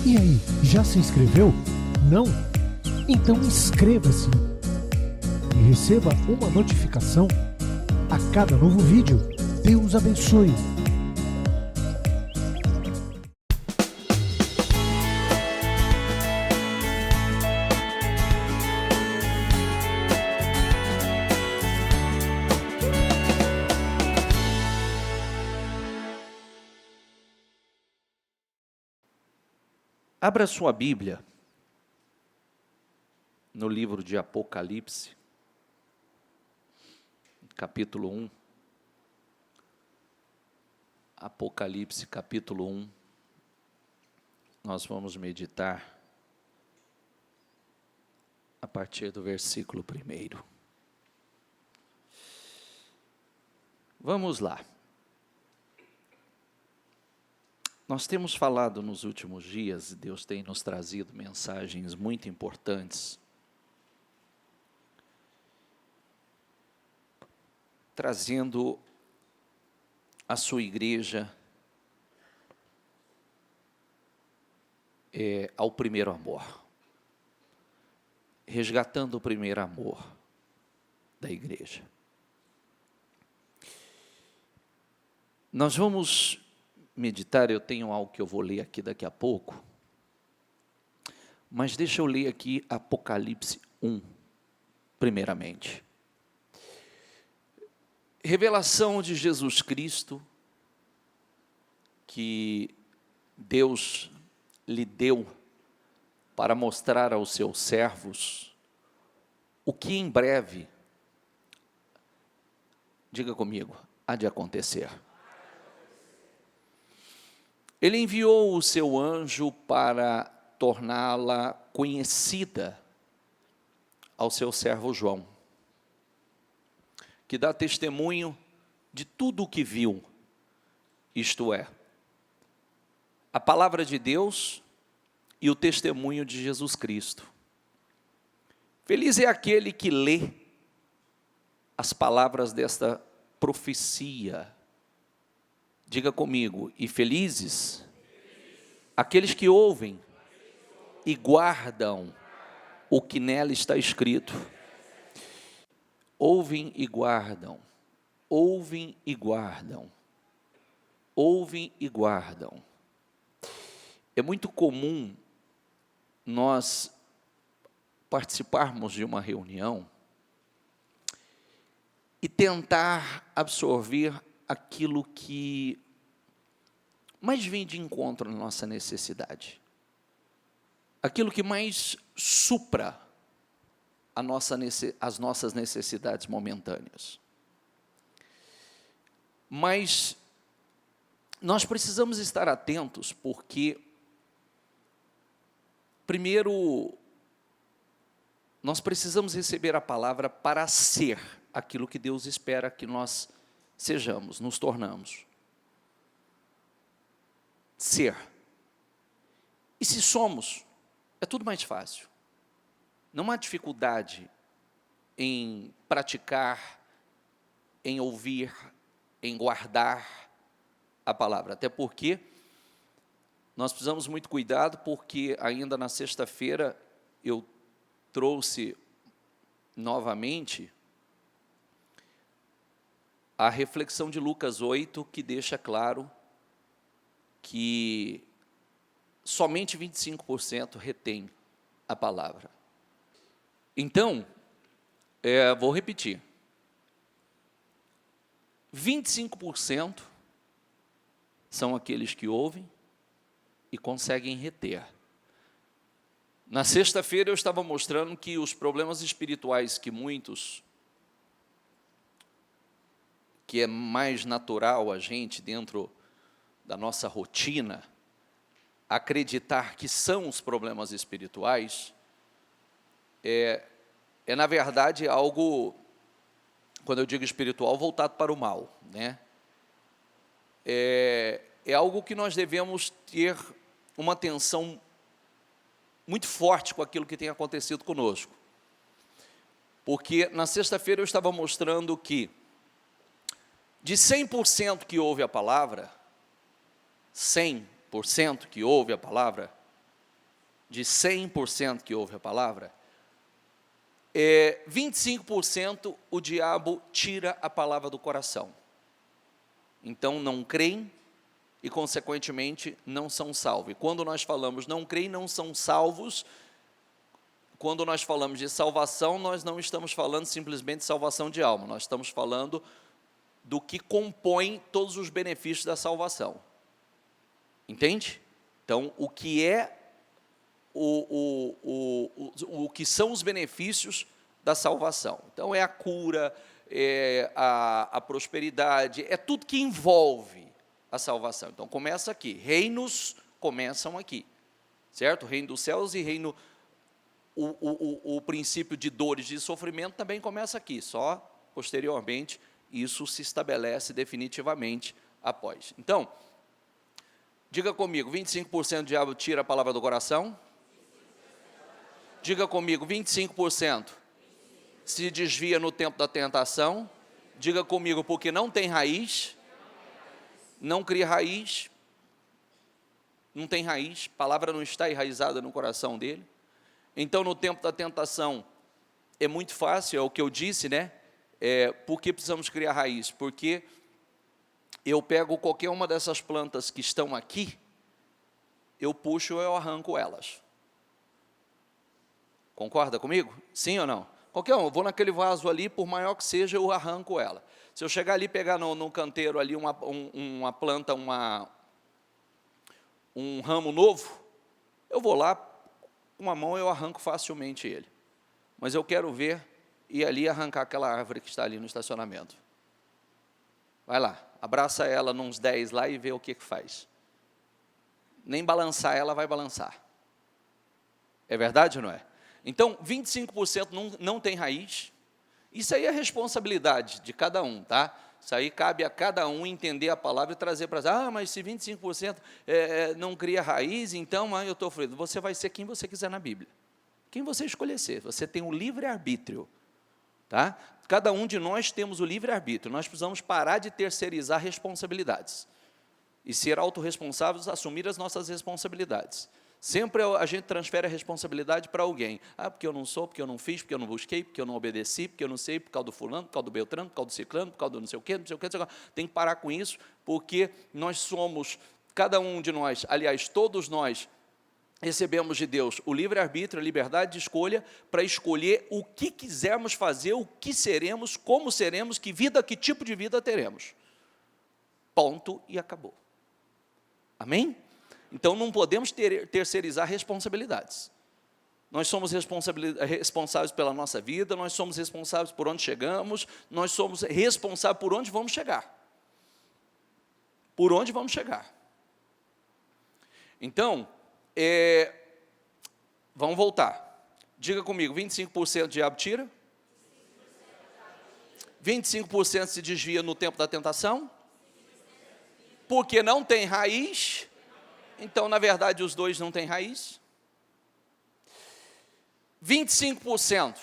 E aí, já se inscreveu? Não? Então inscreva-se e receba uma notificação a cada novo vídeo. Deus abençoe! Abra sua Bíblia no livro de Apocalipse, capítulo 1. Apocalipse, capítulo 1. Nós vamos meditar a partir do versículo 1. Vamos lá. Nós temos falado nos últimos dias, e Deus tem nos trazido mensagens muito importantes, trazendo a sua igreja ao primeiro amor, resgatando o primeiro amor da igreja. Nós vamos meditar, eu tenho algo que eu vou ler aqui daqui a pouco, mas deixa eu ler aqui Apocalipse 1, primeiramente. Revelação de Jesus Cristo, que Deus lhe deu para mostrar aos seus servos o que em breve, diga comigo, há de acontecer. Ele enviou o seu anjo para torná-la conhecida ao seu servo João, que dá testemunho de tudo o que viu, isto é, a palavra de Deus e o testemunho de Jesus Cristo. Feliz é aquele que lê as palavras desta profecia. Diga comigo, e felizes aqueles que ouvem e guardam o que nela está escrito. Ouvem e guardam, ouvem e guardam, ouvem e guardam. É muito comum nós participarmos de uma reunião e tentar absorver aquilo que mais vem de encontro à nossa necessidade, aquilo que mais supra as nossas necessidades momentâneas. Mas nós precisamos estar atentos, porque, primeiro, nós precisamos receber a palavra para ser aquilo que Deus espera que nós sejamos, nos tornamos. Ser. E se somos, é tudo mais fácil. Não há dificuldade em praticar, em ouvir, em guardar a palavra. Até porque nós precisamos muito cuidado, porque ainda na sexta-feira eu trouxe novamente a reflexão de Lucas 8, que deixa claro que somente 25% retém a palavra. Então, vou repetir, 25% são aqueles que ouvem e conseguem reter. Na sexta-feira eu estava mostrando que os problemas espirituais que muitos, que é mais natural a gente, dentro da nossa rotina, acreditar que são os problemas espirituais, na verdade algo, quando eu digo espiritual, voltado para o mal, né? É algo que nós devemos ter uma atenção muito forte com aquilo que tem acontecido conosco. Porque na sexta-feira eu estava mostrando que de 100% que ouve a palavra, 100% que ouve a palavra, de 100% que ouve a palavra, 25% o diabo tira a palavra do coração. Então não creem e, consequentemente, não são salvos. E quando nós falamos não creem, não são salvos, quando nós falamos de salvação, nós não estamos falando simplesmente de salvação de alma, nós estamos falando do que compõe todos os benefícios da salvação. Entende? Então, o que é o que são os benefícios da salvação? Então, é a cura, é a prosperidade, é tudo que envolve a salvação. Então, começa aqui. Reinos começam aqui, certo? Reino dos céus e reino... O princípio de dores, de sofrimento também começa aqui, só posteriormente isso se estabelece definitivamente após. Então, diga comigo, 25% do diabo tira a palavra do coração. Diga comigo, 25% se desvia no tempo da tentação. Diga comigo, porque não tem raiz, não cria raiz, não tem raiz, a palavra não está enraizada no coração dele. Então, no tempo da tentação, é muito fácil, é o que eu disse, né? Por que precisamos criar raiz? Porque eu pego qualquer uma dessas plantas que estão aqui, eu puxo ou eu arranco elas. Concorda comigo? Sim ou não? Qualquer um, eu vou naquele vaso ali, por maior que seja, eu arranco ela. Se eu chegar ali e pegar no canteiro ali uma planta, um ramo novo, eu vou lá, com uma mão eu arranco facilmente ele. Mas eu quero ver e ali arrancar aquela árvore que está ali no estacionamento. Vai lá, abraça ela nos 10 lá e vê o que faz. Nem balançar ela vai balançar. É verdade ou não é? Então, 25% não tem raiz. Isso aí é responsabilidade de cada um, tá? Isso aí cabe a cada um entender a palavra e trazer para... mas se 25% não cria raiz, então eu estou falando, você vai ser quem você quiser na Bíblia. Quem você escolher ser. Você tem o livre-arbítrio. Tá? Cada um de nós temos o livre-arbítrio. Nós precisamos parar de terceirizar responsabilidades. E ser autorresponsáveis, assumir as nossas responsabilidades. Sempre a gente transfere a responsabilidade para alguém. Porque eu não sou, porque eu não fiz, porque eu não busquei, porque eu não obedeci, porque eu não sei, por causa do fulano, por causa do beltrano, por causa do ciclano, por causa do não sei o quê, não sei o quê, não sei o quê. Tem que parar com isso, porque nós somos, cada um de nós, aliás, todos nós, recebemos de Deus o livre-arbítrio, a liberdade de escolha, para escolher o que quisermos fazer, o que seremos, como seremos, que tipo de vida teremos. Ponto e acabou. Amém? Então, não podemos terceirizar responsabilidades. Nós somos responsáveis pela nossa vida, nós somos responsáveis por onde chegamos, nós somos responsáveis por onde vamos chegar. Por onde vamos chegar. Então, vamos voltar. Diga comigo, 25% o diabo tira? 25% se desvia no tempo da tentação? Porque não tem raiz... Então, na verdade, os dois não têm raiz. 25%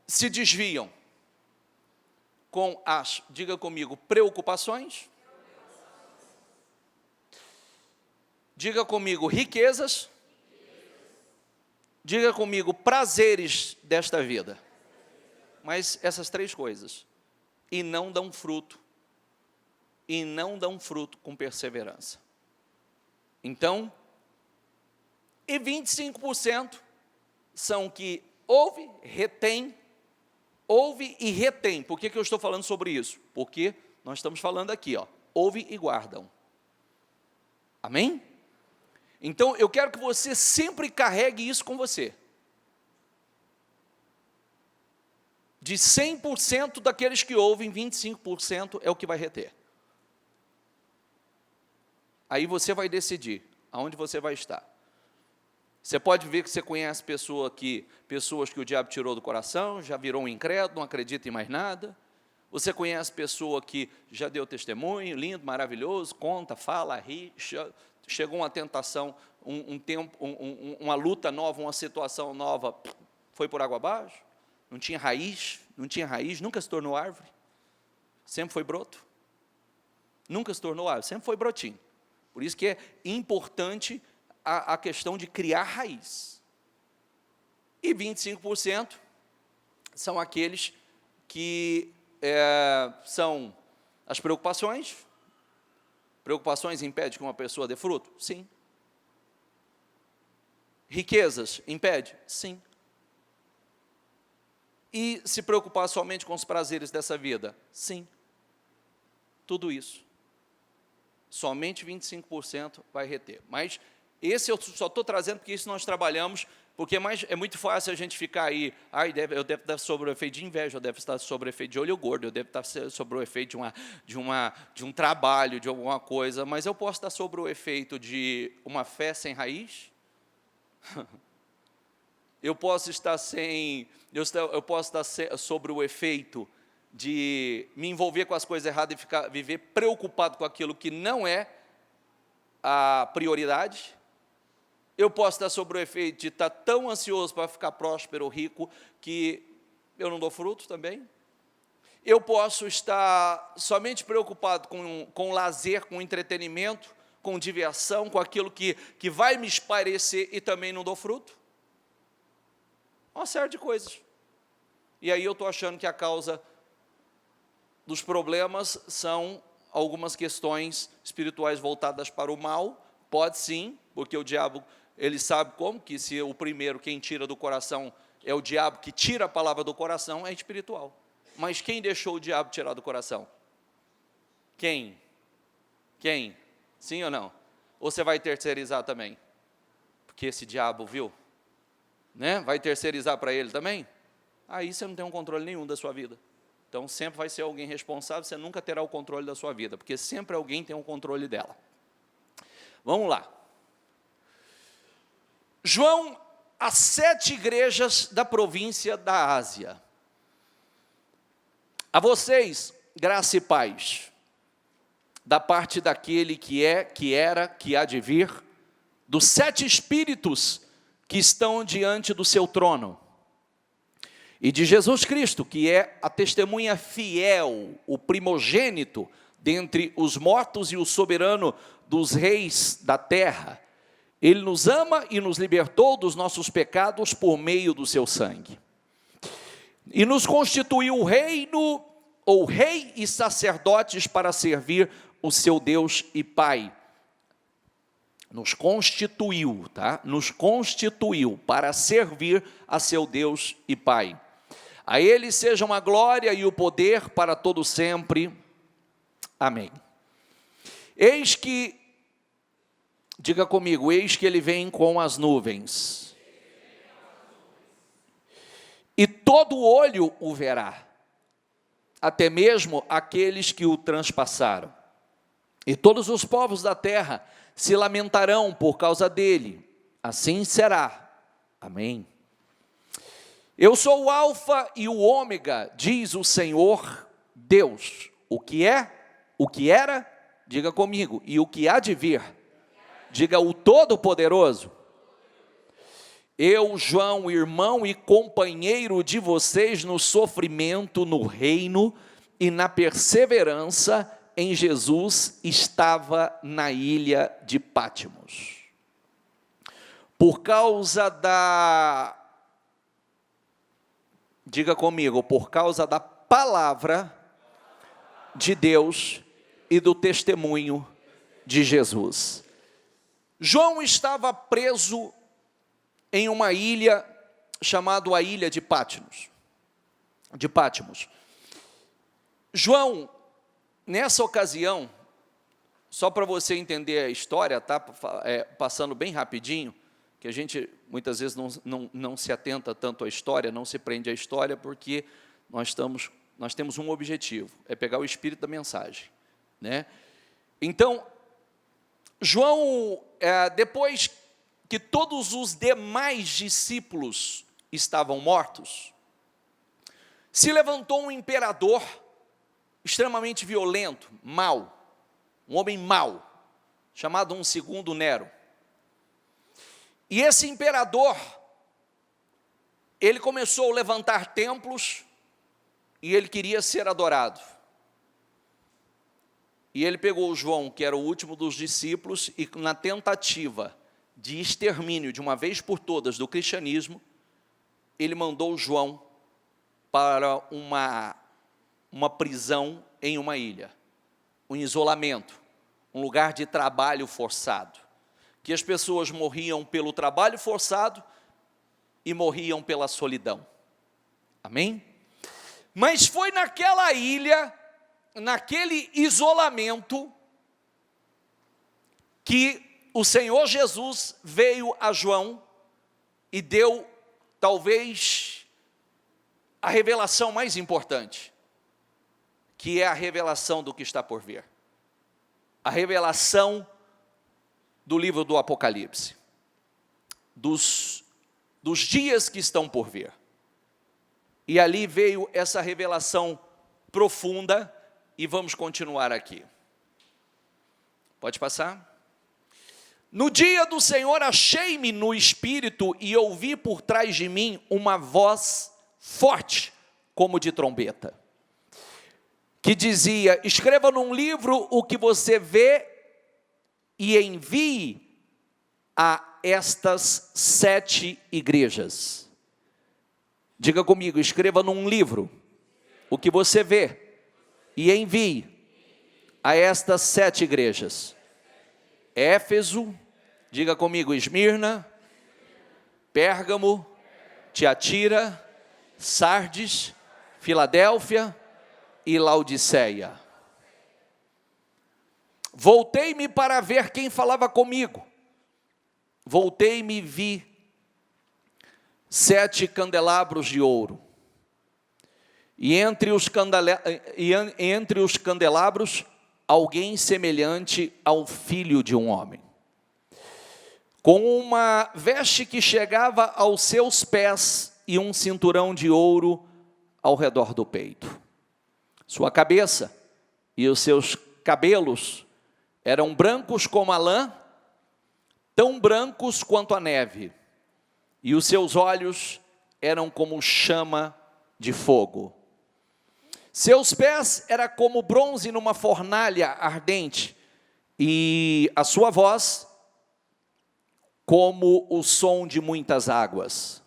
se desviam com as, diga comigo, preocupações. Diga comigo, riquezas. Diga comigo, prazeres desta vida. Mas essas três coisas. E não dão fruto. E não dão fruto com perseverança. Então, e 25% são que ouve e retém. Por que eu estou falando sobre isso? Porque nós estamos falando aqui, ouve e guardam. Amém? Então, eu quero que você sempre carregue isso com você. De 100% daqueles que ouvem, 25% é o que vai reter. Aí você vai decidir aonde você vai estar. Você pode ver que você conhece pessoas que o diabo tirou do coração, já virou um incrédulo, não acredita em mais nada. Você conhece pessoa que já deu testemunho, lindo, maravilhoso, conta, fala, ri, chegou uma tentação, uma luta nova, uma situação nova, foi por água abaixo, não tinha raiz, nunca se tornou árvore, sempre foi broto. Nunca se tornou árvore, sempre foi brotinho. Por isso que é importante a questão de criar raiz. E 25% são aqueles que são as preocupações. Preocupações impedem que uma pessoa dê fruto? Sim. Riquezas impede? Sim. E se preocupar somente com os prazeres dessa vida? Sim. Tudo isso. Somente 25% vai reter. Mas esse eu só estou trazendo porque isso nós trabalhamos, porque é muito fácil a gente ficar aí, eu devo estar sob o efeito de inveja, eu devo estar sob o efeito de olho gordo, eu devo estar sob o efeito de um trabalho, de alguma coisa, mas eu posso estar sob o efeito de uma fé sem raiz? Eu posso estar sobre o efeito de me envolver com as coisas erradas e viver preocupado com aquilo que não é a prioridade. Eu posso estar sobre o efeito de estar tão ansioso para ficar próspero ou rico que eu não dou fruto também. Eu posso estar somente preocupado com lazer, com entretenimento, com diversão, com aquilo que vai me espairecer e também não dou fruto. Uma série de coisas. E aí eu estou achando que a causa dos problemas são algumas questões espirituais voltadas para o mal. Pode sim, porque o diabo, ele sabe como, que se o primeiro, quem tira do coração é o diabo, que tira a palavra do coração, é espiritual. Mas quem deixou o diabo tirar do coração? Quem? Sim ou não? Ou você vai terceirizar também? Porque esse diabo, viu? Né? Vai terceirizar para ele também? Aí você não tem um controle nenhum da sua vida. Então, sempre vai ser alguém responsável, você nunca terá o controle da sua vida, porque sempre alguém tem o controle dela. Vamos lá. João, as 7 igrejas da província da Ásia. A vocês, graça e paz, da parte daquele que é, que era, que há de vir, dos 7 espíritos que estão diante do seu trono, e de Jesus Cristo, que é a testemunha fiel, o primogênito dentre os mortos e o soberano dos reis da terra. Ele nos ama e nos libertou dos nossos pecados por meio do seu sangue. E nos constituiu reino, ou rei e sacerdotes para servir o seu Deus e Pai. Nos constituiu, tá? Nos constituiu para servir a seu Deus e Pai. A Ele sejam a glória e o poder para todo sempre. Amém. Eis que, diga comigo, eis que Ele vem com as nuvens. E todo olho o verá, até mesmo aqueles que o transpassaram. E todos os povos da terra se lamentarão por causa dele. Assim será. Amém. Eu sou o alfa e o ômega, diz o Senhor Deus. O que é, o que era, diga comigo, e o que há de vir, diga o Todo-Poderoso. Eu, João, irmão e companheiro de vocês no sofrimento, no reino e na perseverança em Jesus, estava na ilha de Pátimos. Por causa da, diga comigo, por causa da palavra de Deus e do testemunho de Jesus. João estava preso em uma ilha chamada a ilha de Pátimos. João, nessa ocasião, só para você entender a história, tá? Passando bem rapidinho, que a gente muitas vezes não se atenta tanto à história, não se prende à história, porque nós temos um objetivo, é pegar o espírito da mensagem, né? Então, João, depois que todos os demais discípulos estavam mortos, se levantou um imperador extremamente violento, mau, um homem mau, chamado um segundo Nero. E esse imperador, ele começou a levantar templos e ele queria ser adorado. E ele pegou João, que era o último dos discípulos, e na tentativa de extermínio, de uma vez por todas, do cristianismo, ele mandou João para uma prisão em uma ilha, um isolamento, um lugar de trabalho forçado, que as pessoas morriam pelo trabalho forçado e morriam pela solidão. Amém? Mas foi naquela ilha, naquele isolamento, que o Senhor Jesus veio a João e deu, talvez, a revelação mais importante, que é a revelação do que está por vir. A revelação do livro do Apocalipse, dos dias que estão por vir. E ali veio essa revelação profunda, e vamos continuar aqui. Pode passar? No dia do Senhor achei-me no Espírito e ouvi por trás de mim uma voz forte, como de trombeta, que dizia: escreva num livro o que você vê e envie a estas 7 igrejas. Diga comigo, escreva num livro o que você vê e envie a estas 7 igrejas. Éfeso, diga comigo, Esmirna, Pérgamo, Tiatira, Sardes, Filadélfia e Laodiceia. Voltei-me para ver quem falava comigo. Voltei-me e vi 7 candelabros de ouro. E entre os candelabros, alguém semelhante ao filho de um homem, com uma veste que chegava aos seus pés e um cinturão de ouro ao redor do peito. Sua cabeça e os seus cabelos eram brancos como a lã, tão brancos quanto a neve, e os seus olhos eram como chama de fogo. Seus pés eram como bronze numa fornalha ardente, e a sua voz como o som de muitas águas.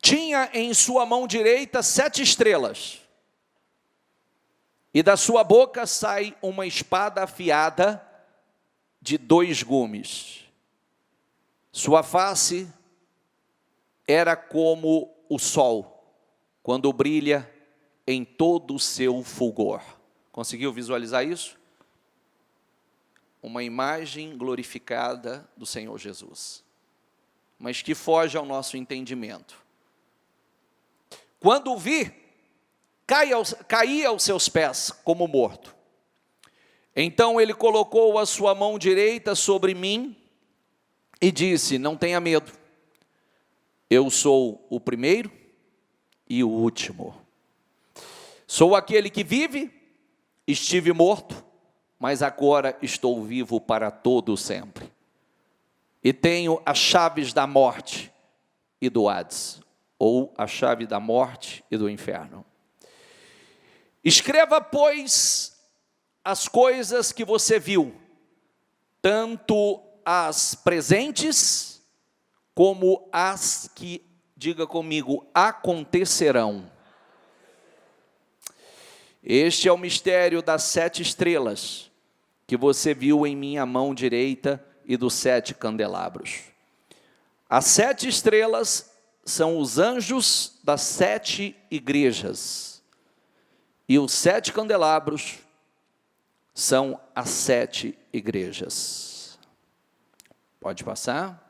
Tinha em sua mão direita 7 estrelas, e da sua boca sai uma espada afiada de 2 gumes. Sua face era como o sol, quando brilha em todo o seu fulgor. Conseguiu visualizar isso? Uma imagem glorificada do Senhor Jesus, mas que foge ao nosso entendimento. Quando o vi, caí aos seus pés como morto. Então ele colocou a sua mão direita sobre mim e disse: não tenha medo, eu sou o primeiro e o último. Sou aquele que vive, estive morto, mas agora estou vivo para todo sempre. E tenho as chaves da morte e do Hades, ou a chave da morte e do inferno. Escreva, pois, as coisas que você viu, tanto as presentes, como as que, diga comigo, acontecerão. Este é o mistério das 7 estrelas, que você viu em minha mão direita e dos 7 candelabros. As 7 estrelas são os anjos das 7 igrejas, e os 7 candelabros são as 7 igrejas. Pode passar.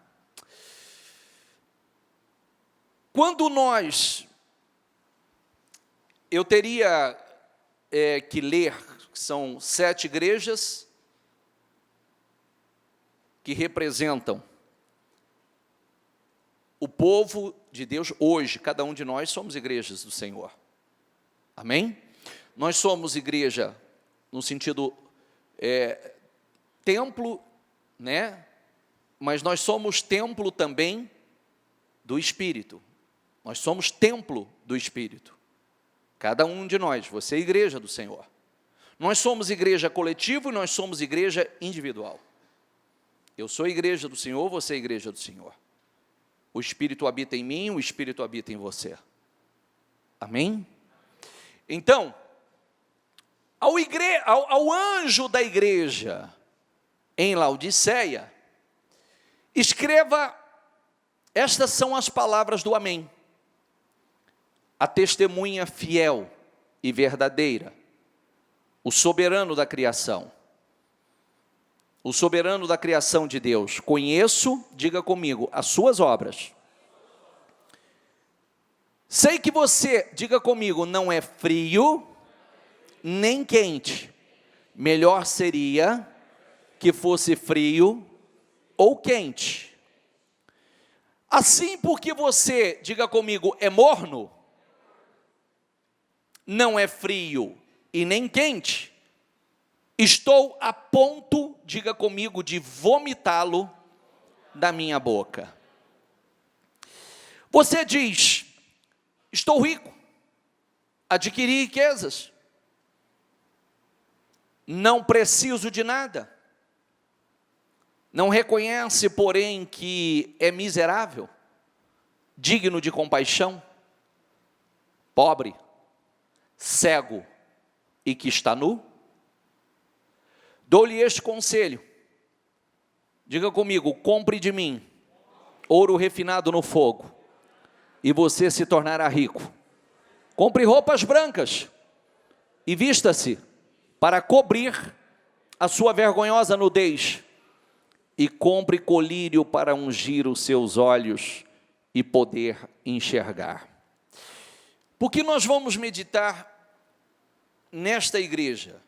Quando eu teria que ler, são 7 igrejas que representam o povo de Deus hoje. Cada um de nós somos igrejas do Senhor, amém? Nós somos igreja no sentido templo, né? Mas nós somos templo também do Espírito. Nós somos templo do Espírito. Cada um de nós, você é igreja do Senhor. Nós somos igreja coletiva e nós somos igreja individual. Eu sou a igreja do Senhor, você é a igreja do Senhor. O Espírito habita em mim, o Espírito habita em você. Amém? Então, ao anjo da igreja em Laodiceia, escreva, estas são as palavras do Amém. A testemunha fiel e verdadeira, o soberano da criação. O soberano da criação de Deus. Conheço, diga comigo, as suas obras. Sei que você, diga comigo, não é frio, nem quente. Melhor seria que fosse frio ou quente. Assim, porque você, diga comigo, é morno, não é frio e nem quente, estou a ponto, diga comigo, de vomitá-lo da minha boca. Você diz, estou rico, adquiri riquezas, não preciso de nada. Não reconhece, porém, que é miserável, digno de compaixão, pobre, cego e que está nu? Dou-lhe este conselho, diga comigo, compre de mim ouro refinado no fogo, e você se tornará rico. Compre roupas brancas, e vista-se, para cobrir a sua vergonhosa nudez, e compre colírio para ungir os seus olhos, e poder enxergar. Porque nós vamos meditar nesta igreja,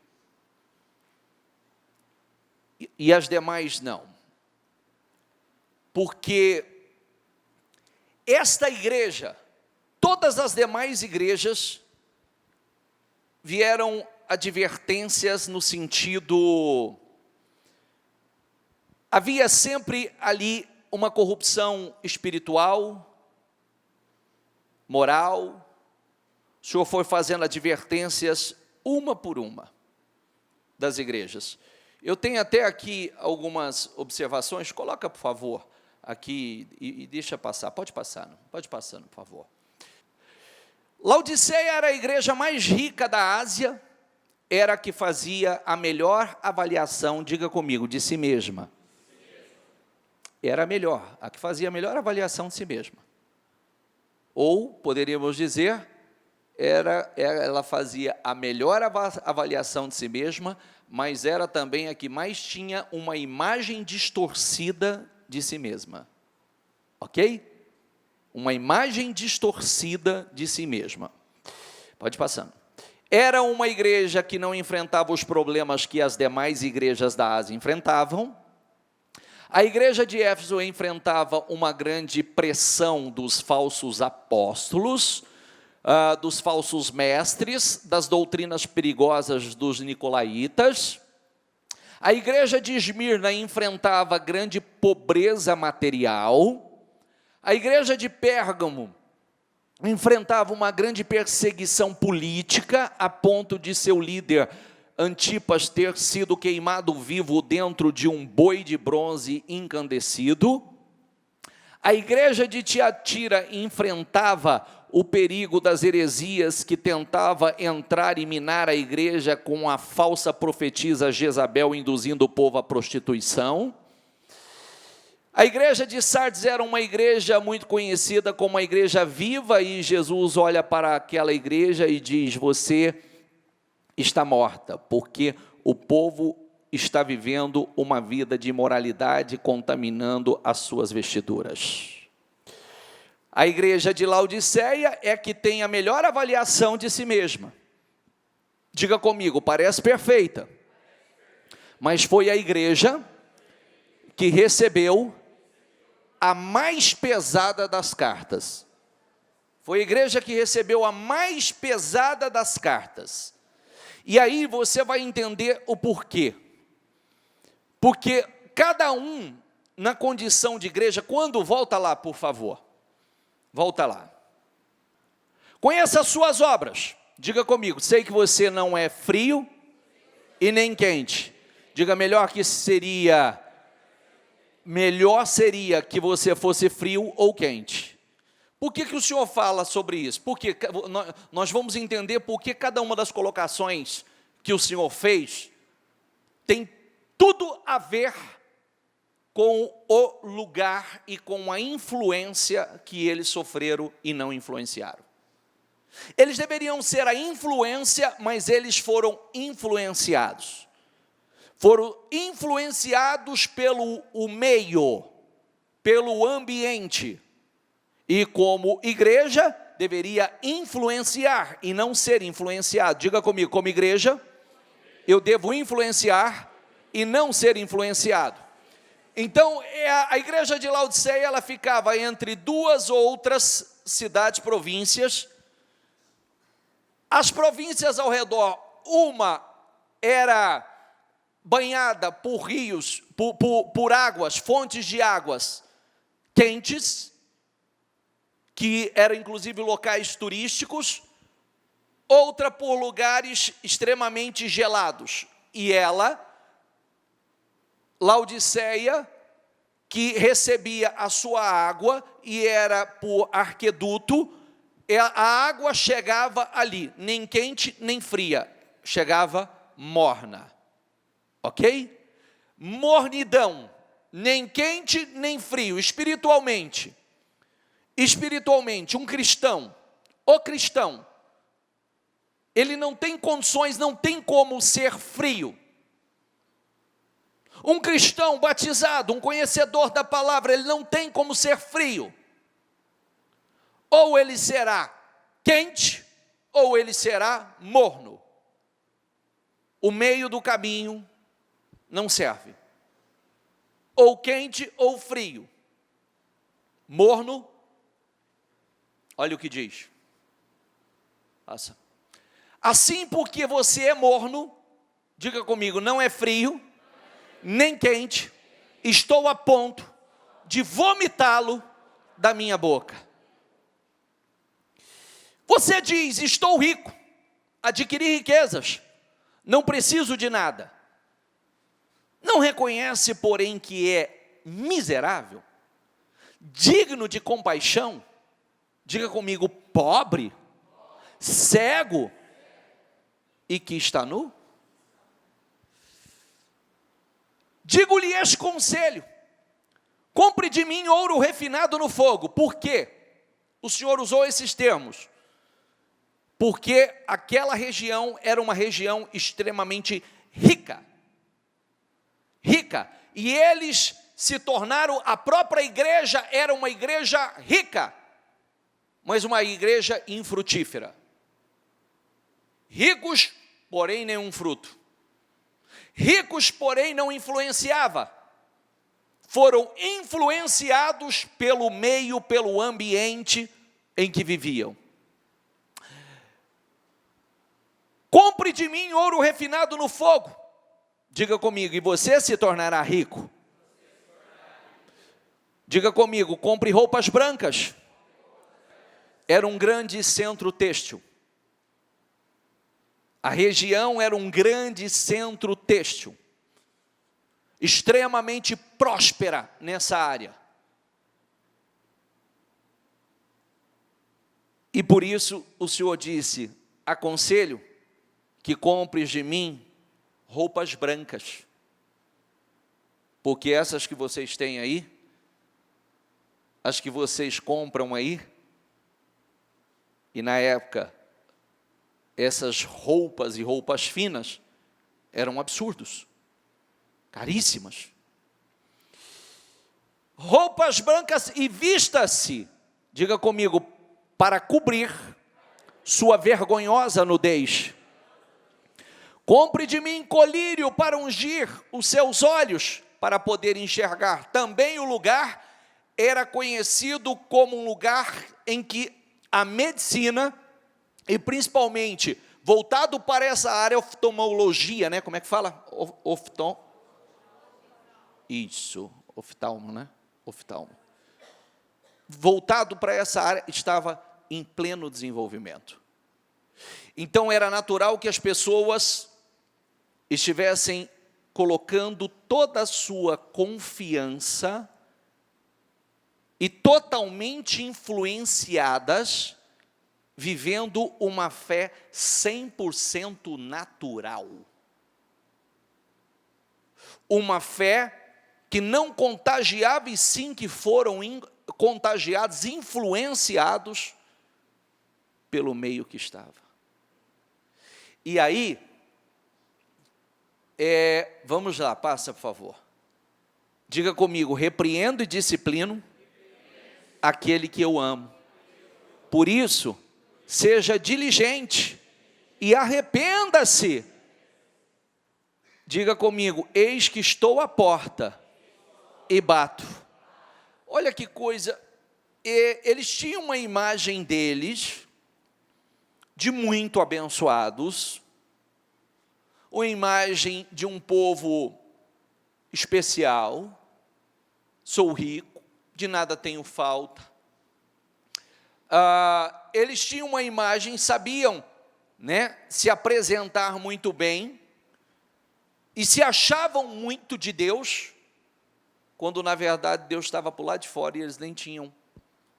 e as demais não, porque esta igreja, todas as demais igrejas, vieram advertências no sentido, havia sempre ali uma corrupção espiritual, moral. O Senhor foi fazendo advertências uma por uma das igrejas. Eu tenho até aqui algumas observações, coloca por favor aqui e deixa passar, pode passando, por favor. Laodiceia era a igreja mais rica da Ásia, era a que fazia a melhor avaliação, diga comigo, de si mesma. Era a melhor, a que fazia a melhor avaliação de si mesma. Ou, poderíamos dizer, ela fazia a melhor avaliação de si mesma, mas era também a que mais tinha uma imagem distorcida de si mesma. Ok? Uma imagem distorcida de si mesma. Pode ir passando. Era uma igreja que não enfrentava os problemas que as demais igrejas da Ásia enfrentavam. A igreja de Éfeso enfrentava uma grande pressão dos falsos apóstolos, dos falsos mestres, das doutrinas perigosas dos nicolaítas. A igreja de Esmirna enfrentava grande pobreza material. A igreja de Pérgamo enfrentava uma grande perseguição política, a ponto de seu líder Antipas ter sido queimado vivo dentro de um boi de bronze incandescido. A igreja de Tiatira enfrentava o perigo das heresias que tentava entrar e minar a igreja com a falsa profetisa Jezabel, induzindo o povo à prostituição. A igreja de Sardes era uma igreja muito conhecida como a igreja viva, e Jesus olha para aquela igreja e diz: você está morta, porque o povo está vivendo uma vida de imoralidade, contaminando as suas vestiduras. A igreja de Laodiceia é que tem a melhor avaliação de si mesma. Diga comigo, parece perfeita, mas foi a igreja que recebeu a mais pesada das cartas. Foi a igreja que recebeu a mais pesada das cartas. E aí você vai entender o porquê. Porque cada um, na condição de igreja, quando volta lá, por favor, volta lá. Conheça as suas obras. Diga comigo, sei que você não é frio, e nem quente. Diga, melhor seria que você fosse frio ou quente. Por que o Senhor fala sobre isso? Porque nós vamos entender por que cada uma das colocações que o Senhor fez tem tudo a ver com o lugar e com a influência que eles sofreram e não influenciaram. Eles deveriam ser a influência, mas eles foram influenciados. Foram influenciados pelo meio, pelo ambiente. E como igreja, deveria influenciar e não ser influenciado. Diga comigo, como igreja, eu devo influenciar e não ser influenciado. Então, a igreja de Laodiceia, ela ficava entre duas outras cidades, províncias. As províncias ao redor, uma era banhada por rios, por águas, fontes de águas quentes, que eram inclusive locais turísticos, outra por lugares extremamente gelados. E ela, Laodiceia, que recebia a sua água e era por aqueduto, a água chegava ali, nem quente nem fria, chegava morna. Ok? Mornidão, nem quente nem frio, espiritualmente. Espiritualmente, o cristão, ele não tem condições, não tem como ser frio. Um cristão batizado, um conhecedor da palavra, ele não tem como ser frio. Ou ele será quente, ou ele será morno. O meio do caminho não serve. Ou quente ou frio. Morno, olha o que diz. Passa. Assim, porque você é morno, diga comigo, não é frio, nem quente, estou a ponto de vomitá-lo da minha boca. Você diz, estou rico, adquiri riquezas, não preciso de nada. Não reconhece, porém, que é miserável, digno de compaixão, diga comigo, pobre, cego e que está nu? Digo-lhe este conselho, compre de mim ouro refinado no fogo. Por quê? O Senhor usou esses termos. Porque aquela região era uma região extremamente rica. Rica. E eles se tornaram, a própria igreja era uma igreja rica, mas uma igreja infrutífera. Ricos, porém nenhum fruto. Ricos, porém não influenciava. Foram influenciados pelo meio, pelo ambiente em que viviam. Compre de mim ouro refinado no fogo. Diga comigo, e você se tornará rico. Diga comigo, compre roupas brancas. Era um grande centro têxtil. A região era um grande centro têxtil. Extremamente próspera nessa área. E por isso o Senhor disse, aconselho que compres de mim roupas brancas, porque essas que vocês têm aí, as que vocês compram aí, e na época, essas roupas e roupas finas, eram absurdos, caríssimas. Roupas brancas e vista-se, diga comigo, para cobrir sua vergonhosa nudez. Compre de mim colírio para ungir os seus olhos, para poder enxergar. Também o lugar era conhecido como um lugar em que a medicina, e principalmente voltado para essa área, oftalmologia, né? Como é que fala? Isso, oftalmo, né? Oftalmo. Voltado para essa área, estava em pleno desenvolvimento. Então era natural que as pessoas estivessem colocando toda a sua confiança e totalmente influenciadas, vivendo uma fé 100% natural. Uma fé que não contagiava, e sim que foram contagiados, influenciados pelo meio que estava. E aí, vamos lá, passa por favor. Diga comigo: repreendo e disciplino aquele que eu amo. Por isso, seja diligente e arrependa-se. Diga comigo: eis que estou à porta e bato. Olha que coisa, eles tinham uma imagem deles, de muito abençoados, uma imagem de um povo especial, sou rico, de nada tenho falta. Eles tinham uma imagem, sabiam, né, se apresentar muito bem, e se achavam muito de Deus, quando na verdade Deus estava por lá de fora e eles nem tinham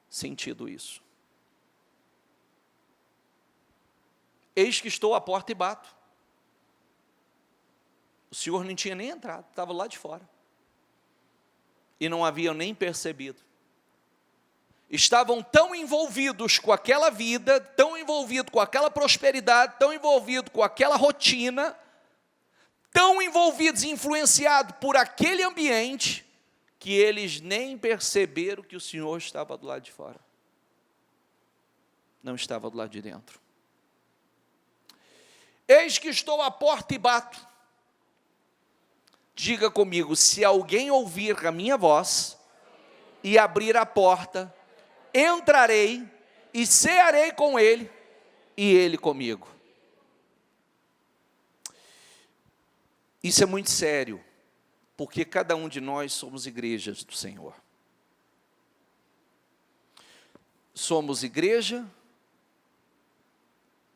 sentido isso. Eis que estou à porta e bato. O Senhor nem tinha nem entrado, estava lá de fora. E não haviam nem percebido. Estavam tão envolvidos com aquela vida, tão envolvidos com aquela prosperidade, tão envolvidos com aquela rotina, tão envolvidos e influenciados por aquele ambiente, que eles nem perceberam que o Senhor estava do lado de fora. Não estava do lado de dentro. Eis que estou à porta e bato. Diga comigo: se alguém ouvir a minha voz e abrir a porta, entrarei e cearei com ele e ele comigo. Isso é muito sério, porque cada um de nós somos igrejas do Senhor. Somos igreja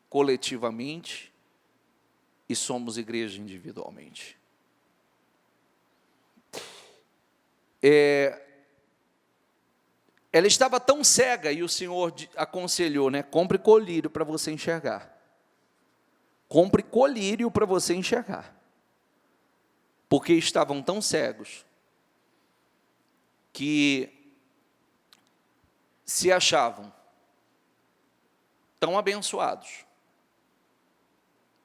coletivamente e somos igreja individualmente. Ela estava tão cega e o Senhor aconselhou, né? Compre colírio para você enxergar. Compre colírio para você enxergar. Porque estavam tão cegos que se achavam tão abençoados,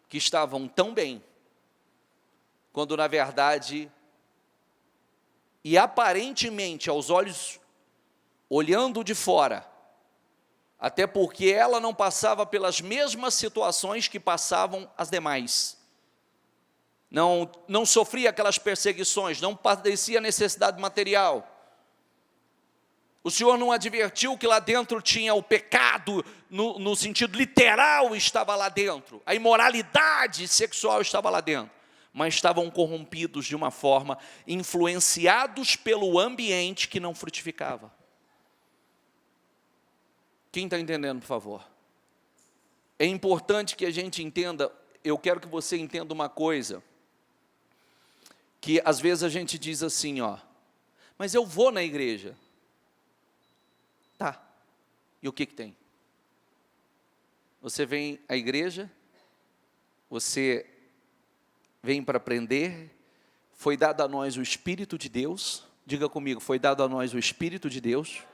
que estavam tão bem, quando na verdade, e aparentemente aos olhos, olhando de fora, até porque ela não passava pelas mesmas situações que passavam as demais, não sofria aquelas perseguições, não padecia necessidade material. O Senhor não advertiu que lá dentro tinha o pecado, no sentido literal estava lá dentro, a imoralidade sexual estava lá dentro, mas estavam corrompidos de uma forma, influenciados pelo ambiente que não frutificava. Quem está entendendo, por favor? É importante que a gente entenda, eu quero que você entenda uma coisa, que às vezes a gente diz assim, mas eu vou na igreja. Tá, e o que tem? Você vem à igreja, você vem para aprender, foi dado a nós o Espírito de Deus, diga comigo, foi dado a nós o Espírito de Deus.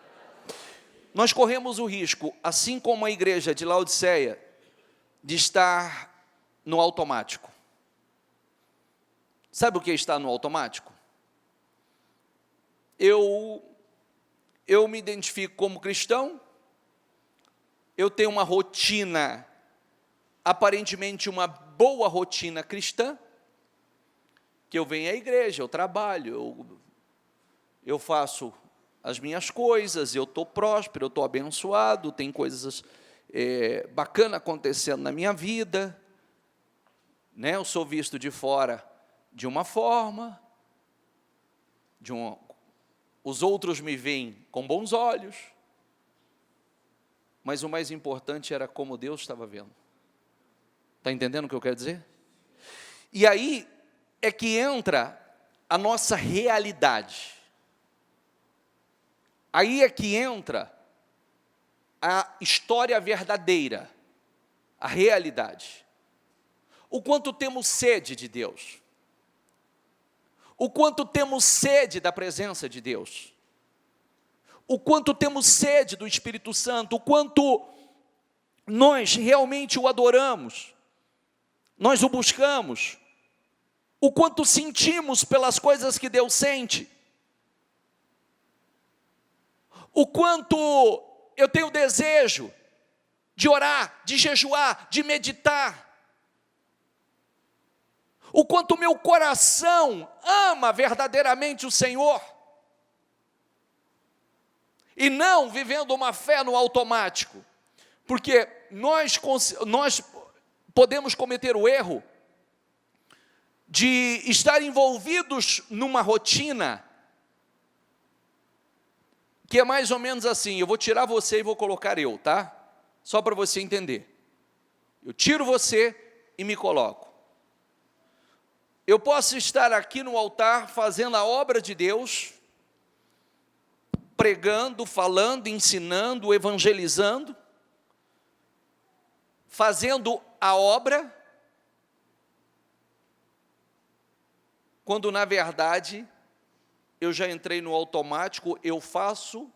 Nós corremos o risco, assim como a igreja de Laodiceia, de estar no automático. Sabe o que é estar no automático? Eu me identifico como cristão, eu tenho uma rotina, aparentemente uma boa rotina cristã, que eu venho à igreja, eu trabalho, eu faço as minhas coisas, eu estou próspero, eu estou abençoado, tem coisas bacanas acontecendo na minha vida, né? Eu sou visto de fora de uma forma, os outros me veem com bons olhos, mas o mais importante era como Deus estava vendo. Está entendendo o que eu quero dizer? E aí é que entra a nossa realidade. Aí é que entra a história verdadeira, a realidade. O quanto temos sede de Deus. O quanto temos sede da presença de Deus. O quanto temos sede do Espírito Santo. O quanto nós realmente o adoramos. Nós o buscamos. O quanto sentimos pelas coisas que Deus sente. O quanto eu tenho desejo de orar, de jejuar, de meditar. O quanto meu coração ama verdadeiramente o Senhor. E não vivendo uma fé no automático. Porque nós podemos cometer o erro de estar envolvidos numa rotina que é mais ou menos assim: eu vou tirar você e vou colocar eu, tá? Só para você entender. Eu tiro você e me coloco. Eu posso estar aqui no altar fazendo a obra de Deus, pregando, falando, ensinando, evangelizando, fazendo a obra, quando na verdade eu já entrei no automático, eu faço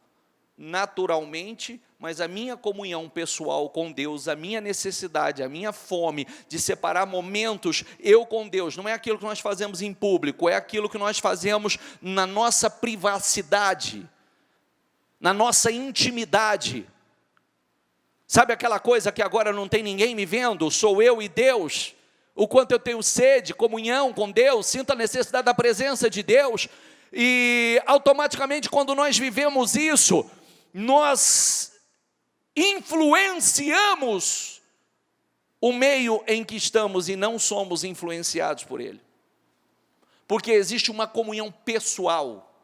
naturalmente, mas a minha comunhão pessoal com Deus, a minha necessidade, a minha fome de separar momentos eu com Deus, não é aquilo que nós fazemos em público, é aquilo que nós fazemos na nossa privacidade, na nossa intimidade. Sabe aquela coisa que agora não tem ninguém me vendo, sou eu e Deus? O quanto eu tenho sede, comunhão com Deus, sinto a necessidade da presença de Deus, e automaticamente quando nós vivemos isso, nós influenciamos o meio em que estamos e não somos influenciados por ele. Porque existe uma comunhão pessoal,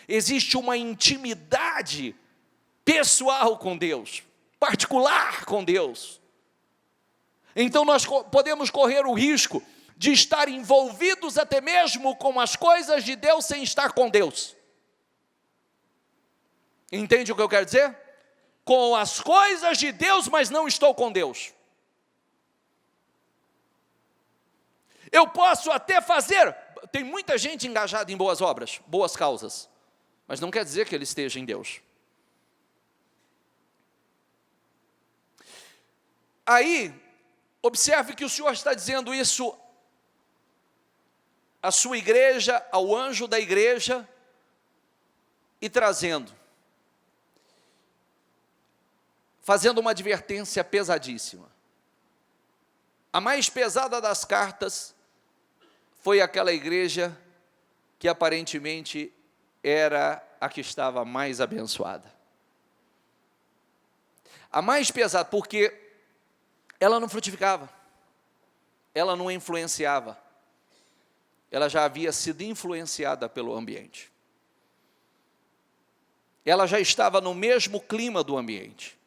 existe uma intimidade pessoal com Deus, particular com Deus. Então nós podemos correr o risco de estar envolvidos até mesmo com as coisas de Deus sem estar com Deus. Entende o que eu quero dizer? Com as coisas de Deus, mas não estou com Deus. Eu posso até fazer, tem muita gente engajada em boas obras, boas causas, mas não quer dizer que ele esteja em Deus. Aí, observe que o Senhor está dizendo isso à sua igreja, ao anjo da igreja, e fazendo uma advertência pesadíssima. A mais pesada das cartas foi aquela igreja que aparentemente era a que estava mais abençoada. A mais pesada, porque ela não frutificava, ela não influenciava, ela já havia sido influenciada pelo ambiente. Ela já estava no mesmo clima do ambiente.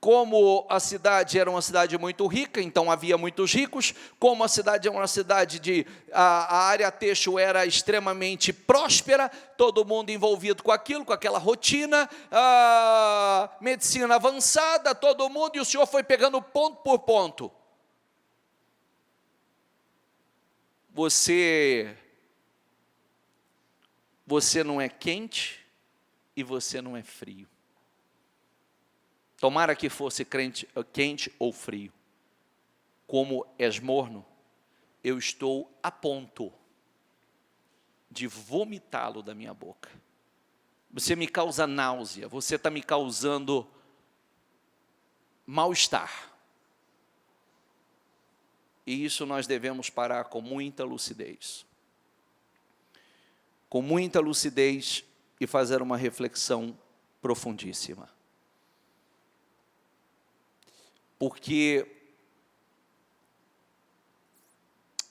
Como a cidade era uma cidade muito rica, então havia muitos ricos. Como a cidade era uma cidade a área têxtil era extremamente próspera, todo mundo envolvido com aquilo, com aquela rotina, a medicina avançada, todo mundo, e o Senhor foi pegando ponto por ponto. Você não é quente e você não é frio. Tomara que fosse quente ou frio. Como és morno, eu estou a ponto de vomitá-lo da minha boca. Você me causa náusea, você está me causando mal-estar. E isso nós devemos parar com muita lucidez. Com muita lucidez e fazer uma reflexão profundíssima. Porque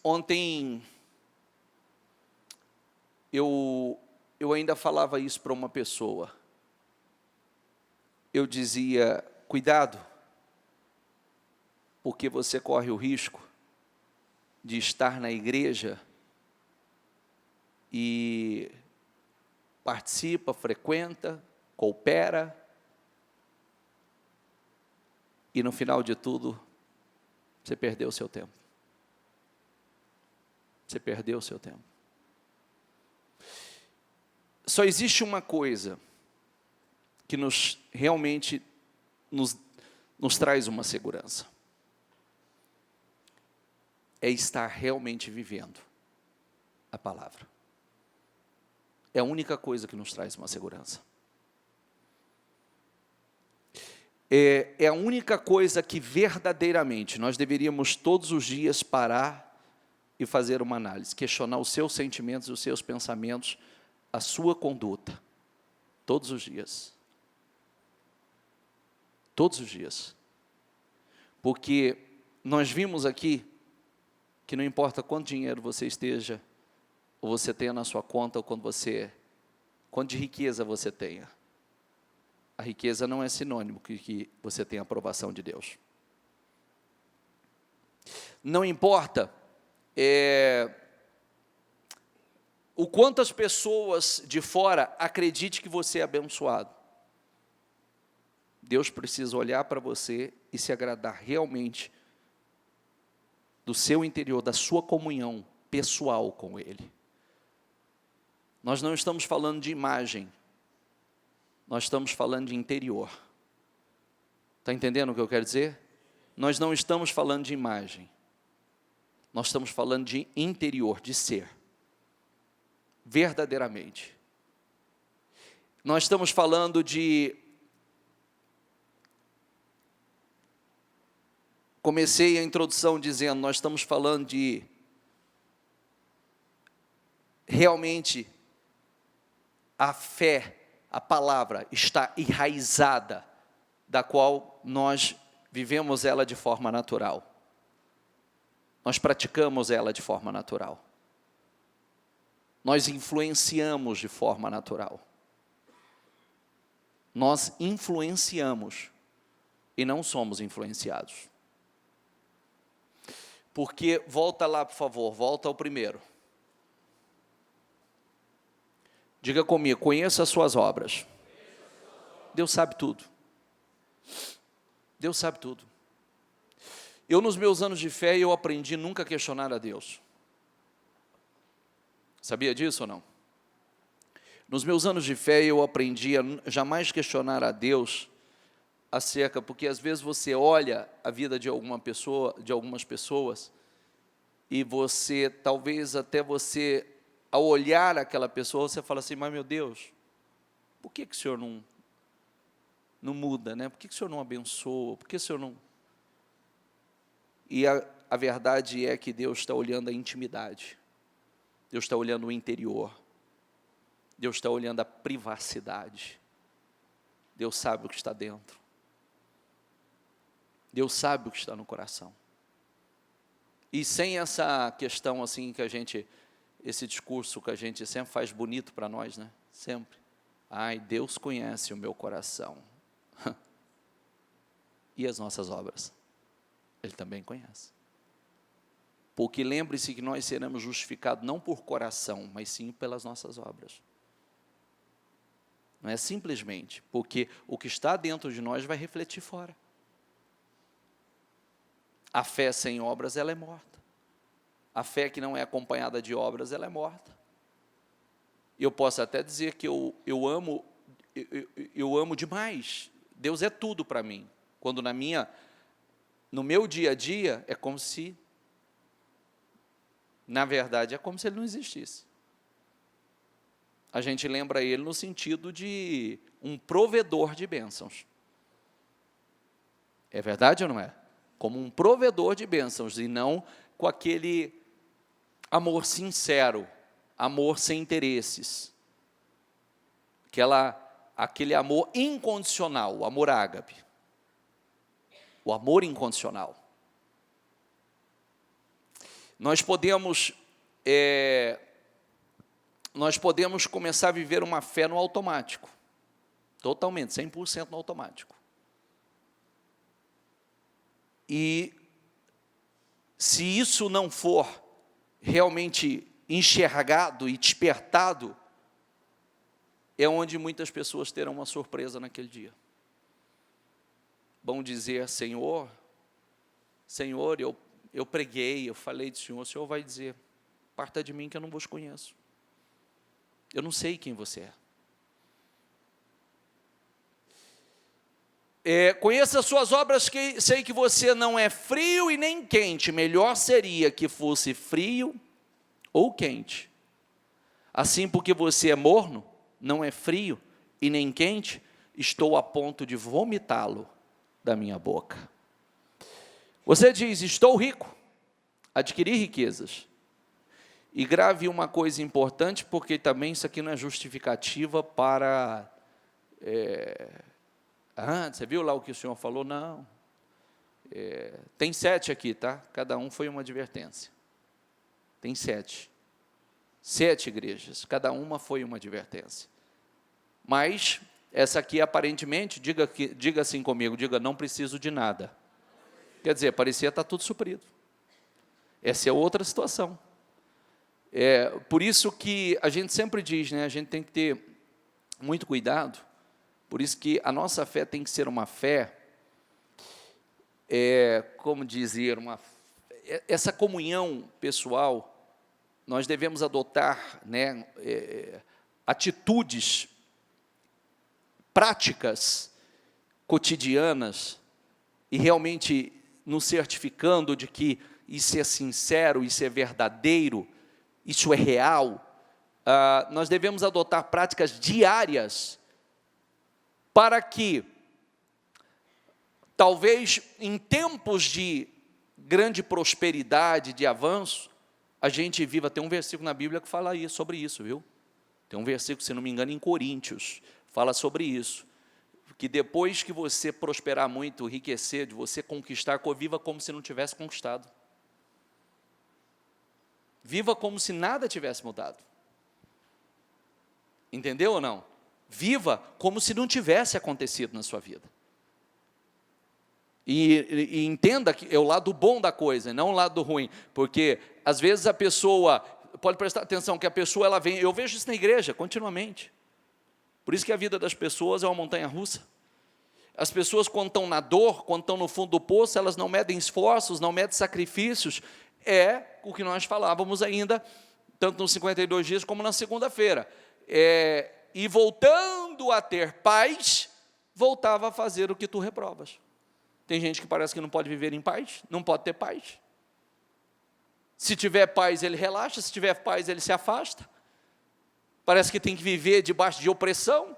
ontem eu ainda falava isso para uma pessoa. Eu dizia, cuidado, porque você corre o risco de estar na igreja e participa, frequenta, coopera, e no final de tudo, você perdeu o seu tempo. Você perdeu o seu tempo. Só existe uma coisa que realmente nos traz uma segurança. É estar realmente vivendo a palavra. É a única coisa que nos traz uma segurança. É a única coisa que verdadeiramente nós deveríamos todos os dias parar e fazer uma análise, questionar os seus sentimentos, os seus pensamentos, a sua conduta, todos os dias. Todos os dias. Porque nós vimos aqui que não importa quanto dinheiro você esteja, ou você tenha na sua conta, ou quanto de riqueza você tenha. A riqueza não é sinônimo que você tenha a aprovação de Deus. Não importa o quanto as pessoas de fora acreditem que você é abençoado. Deus precisa olhar para você e se agradar realmente do seu interior, da sua comunhão pessoal com Ele. Nós não estamos falando de imagem, nós estamos falando de interior. Está entendendo o que eu quero dizer? Nós não estamos falando de imagem, nós estamos falando de interior, de ser, verdadeiramente. Nós estamos falando de... Comecei a introdução dizendo, nós estamos falando de realmente a fé, a palavra está enraizada, da qual nós vivemos ela de forma natural. Nós praticamos ela de forma natural. Nós influenciamos de forma natural. Nós influenciamos e não somos influenciados. Porque, volta lá, por favor, volta ao primeiro. Diga comigo, conheça as suas obras. Deus sabe tudo. Deus sabe tudo. Eu, nos meus anos de fé, eu aprendi nunca a questionar a Deus. Sabia disso ou não? Nos meus anos de fé, eu aprendi a jamais questionar a Deus acerca, porque às vezes você olha a vida de alguma pessoa, de algumas pessoas, e você, talvez até você, ao olhar aquela pessoa, você fala assim, mas meu Deus, por que o Senhor não muda, né? Por que o Senhor não abençoa? Por que o Senhor não... E a verdade é que Deus está olhando a intimidade, Deus está olhando o interior, Deus está olhando a privacidade, Deus sabe o que está dentro. Deus sabe o que está no coração. E sem essa questão assim que esse discurso que a gente sempre faz bonito para nós, né? Sempre. Ai, Deus conhece o meu coração. E as nossas obras? Ele também conhece. Porque lembre-se que nós seremos justificados não por coração, mas sim pelas nossas obras. Não é simplesmente, porque o que está dentro de nós vai refletir fora. A fé sem obras, ela é morta. A fé que não é acompanhada de obras, ela é morta. Eu posso até dizer que eu amo demais. Deus é tudo para mim. Quando no meu dia a dia, é como se, na verdade, é como se Ele não existisse. A gente lembra Ele no sentido de um provedor de bênçãos. É verdade ou não é? Como um provedor de bênçãos, e não com aquele amor sincero, amor sem interesses, aquele amor incondicional, o amor ágape, o amor incondicional. Nós podemos começar a viver uma fé no automático, totalmente, 100% no automático. E se isso não for realmente enxergado e despertado, é onde muitas pessoas terão uma surpresa naquele dia. Vão dizer: Senhor, Senhor, eu preguei, eu falei do Senhor. O Senhor vai dizer: parta de mim que eu não vos conheço. Eu não sei quem você é. Conheço as suas obras, que sei que você não é frio e nem quente. Melhor seria que fosse frio ou quente. Assim, porque você é morno, não é frio e nem quente, estou a ponto de vomitá-lo da minha boca. Você diz: estou rico, adquiri riquezas. E grave uma coisa importante, porque também isso aqui não é justificativa para... você viu lá o que o senhor falou? Não. Tem 7 aqui, tá? Cada um foi uma advertência. Tem 7. 7 igrejas, cada uma foi uma advertência. Mas essa aqui, aparentemente, diga assim comigo, diga: não preciso de nada. Quer dizer, parecia estar tudo suprido. Essa é outra situação. Por isso que a gente sempre diz, né, a gente tem que ter muito cuidado. Por isso que a nossa fé tem que ser uma fé, como dizer, essa comunhão pessoal, nós devemos adotar, né, atitudes práticas, cotidianas, e realmente nos certificando de que isso é sincero, isso é verdadeiro, isso é real. Nós devemos adotar práticas diárias, para que, talvez, em tempos de grande prosperidade, de avanço, a gente viva. Tem um versículo na Bíblia que fala sobre isso, viu? Tem um versículo, se não me engano, em Coríntios, fala sobre isso, que depois que você prosperar muito, enriquecer, de você conquistar, viva como se não tivesse conquistado. Viva como se nada tivesse mudado. Entendeu ou não? Viva como se não tivesse acontecido na sua vida. E entenda que é o lado bom da coisa, não o lado ruim, porque às vezes a pessoa, pode prestar atenção, que a pessoa, ela vem, eu vejo isso na igreja continuamente, por isso que a vida das pessoas é uma montanha-russa. As pessoas, quando estão na dor, quando estão no fundo do poço, elas não medem esforços, não medem sacrifícios, é o que nós falávamos ainda, tanto nos 52 dias como na segunda-feira, e voltando a ter paz, voltava a fazer o que tu reprovas. Tem gente que parece que não pode viver em paz, não pode ter paz. Se tiver paz, ele relaxa, se tiver paz, ele se afasta. Parece que tem que viver debaixo de opressão.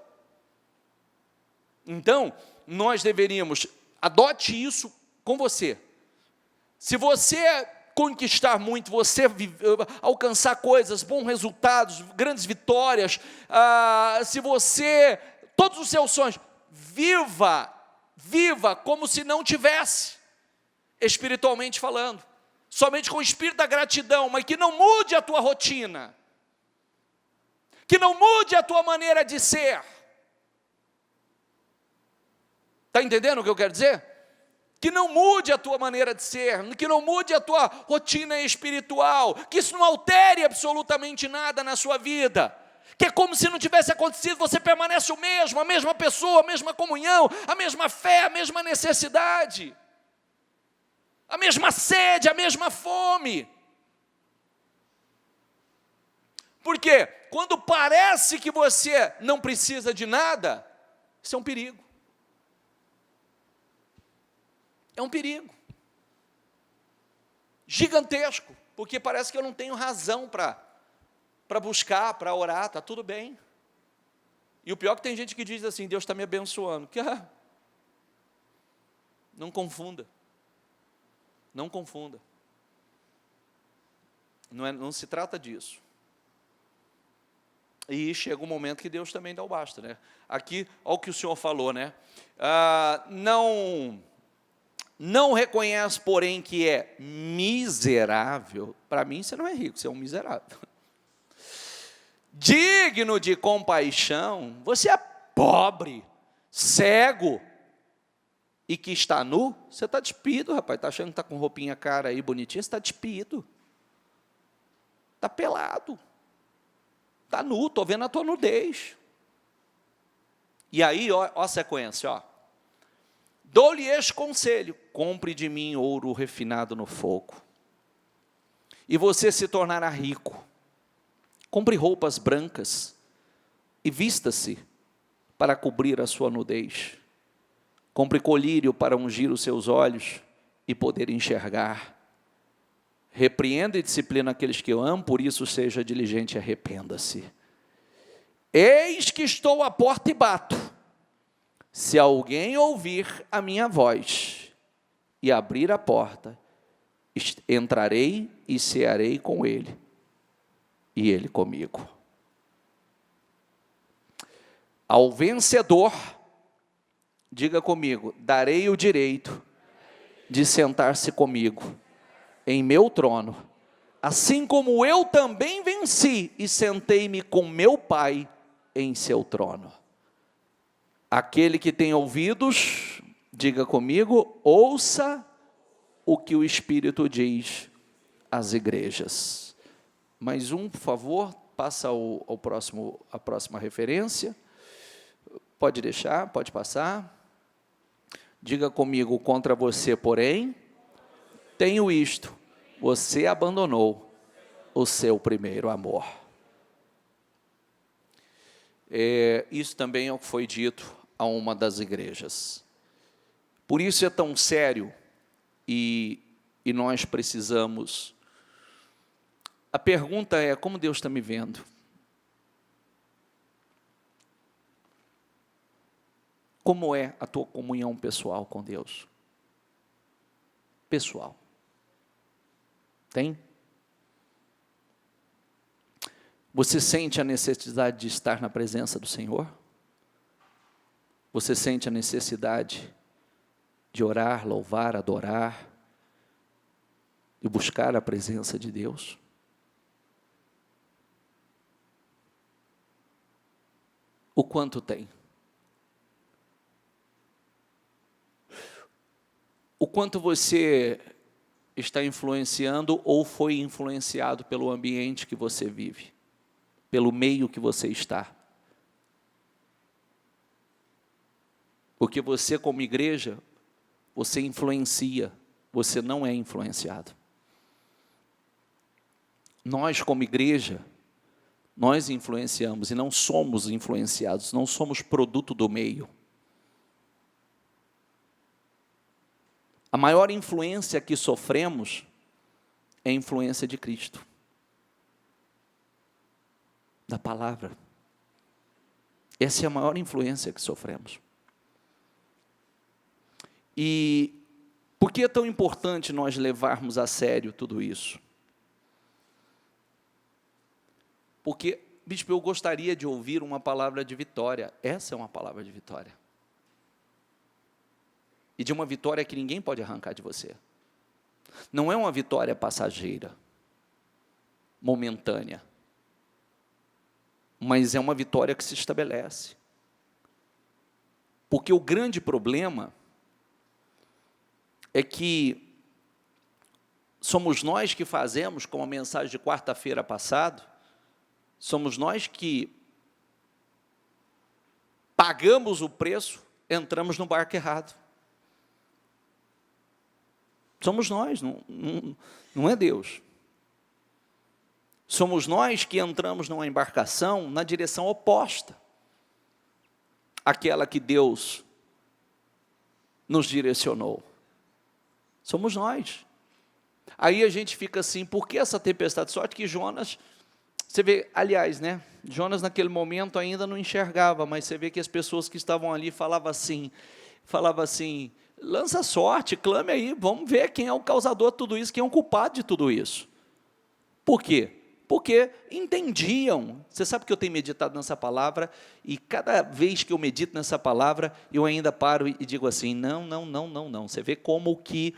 Então, nós deveríamos, adote isso com você. Se você conquistar muito, você alcançar coisas, bons resultados, grandes vitórias, se você, todos os seus sonhos, viva como se não tivesse, espiritualmente falando, somente com o espírito da gratidão, mas que não mude a tua rotina, que não mude a tua maneira de ser. Está entendendo o que eu quero dizer? Que não mude a tua maneira de ser, que não mude a tua rotina espiritual, que isso não altere absolutamente nada na sua vida, que é como se não tivesse acontecido, você permanece o mesmo, a mesma pessoa, a mesma comunhão, a mesma fé, a mesma necessidade, a mesma sede, a mesma fome. Porque quando parece que você não precisa de nada, isso é um perigo. É um perigo gigantesco, porque parece que eu não tenho razão para buscar, para orar, está tudo bem. E o pior é que tem gente que diz assim: Deus está me abençoando. Não confunda. Não confunda. Não se trata disso. E chega um momento que Deus também dá o basta, né? Aqui, olha o que o Senhor falou, né? Não reconhece, porém, que é miserável. Para mim, você não é rico, você é um miserável. Digno de compaixão, você é pobre, cego, e que está nu, você está despido, rapaz. Está achando que está com roupinha cara aí, bonitinha, você está despido. Está pelado. Está nu, estou vendo a tua nudez. E aí, ó a sequência, ó. Dou-lhe este conselho: compre de mim ouro refinado no fogo, e você se tornará rico. Compre roupas brancas, e vista-se para cobrir a sua nudez. Compre colírio para ungir os seus olhos e poder enxergar. Repreenda e disciplina aqueles que eu amo, por isso seja diligente e arrependa-se. Eis que estou à porta e bato. Se alguém ouvir a minha voz e abrir a porta, entrarei e cearei com ele, e ele comigo. Ao vencedor, diga comigo, darei o direito de sentar-se comigo em meu trono, assim como eu também venci e sentei-me com meu Pai em seu trono. Aquele que tem ouvidos, diga comigo, ouça o que o Espírito diz às igrejas. Mais um, por favor, passa a próxima referência. Pode deixar, pode passar. Diga comigo, contra você, porém, tenho isto: você abandonou o seu primeiro amor. Isso também é o que foi dito a uma das igrejas. Por isso é tão sério e nós precisamos. A pergunta é: como Deus está me vendo? Como é a tua comunhão pessoal com Deus? Pessoal. Tem? Você sente a necessidade de estar na presença do Senhor? Você sente a necessidade de orar, louvar, adorar, de buscar a presença de Deus? O quanto tem? O quanto você está influenciando ou foi influenciado pelo ambiente que você vive, pelo meio que você está? Porque você, como igreja, você influencia, você não é influenciado. Nós, como igreja, nós influenciamos e não somos influenciados, não somos produto do meio. A maior influência que sofremos é a influência de Cristo, da palavra. Essa é a maior influência que sofremos. E por que é tão importante nós levarmos a sério tudo isso? Porque, bispo, eu gostaria de ouvir uma palavra de vitória. Essa é uma palavra de vitória. E de uma vitória que ninguém pode arrancar de você. Não é uma vitória passageira, momentânea, mas é uma vitória que se estabelece. Porque o grande problema é que somos nós que fazemos, como a mensagem de quarta-feira passada, somos nós que pagamos o preço, entramos no barco errado. Somos nós, não é Deus. Somos nós que entramos numa embarcação na direção oposta àquela que Deus nos direcionou. Somos nós. Aí a gente fica assim, por que essa tempestade? Sorte que Jonas, você vê, aliás, né? Jonas naquele momento ainda não enxergava, mas você vê que as pessoas que estavam ali falavam assim, lança sorte, clame aí, vamos ver quem é o causador de tudo isso, quem é o culpado de tudo isso. Por quê? Porque entendiam. Você sabe que eu tenho meditado nessa palavra, e cada vez que eu medito nessa palavra, eu ainda paro e digo assim, não. Você vê como que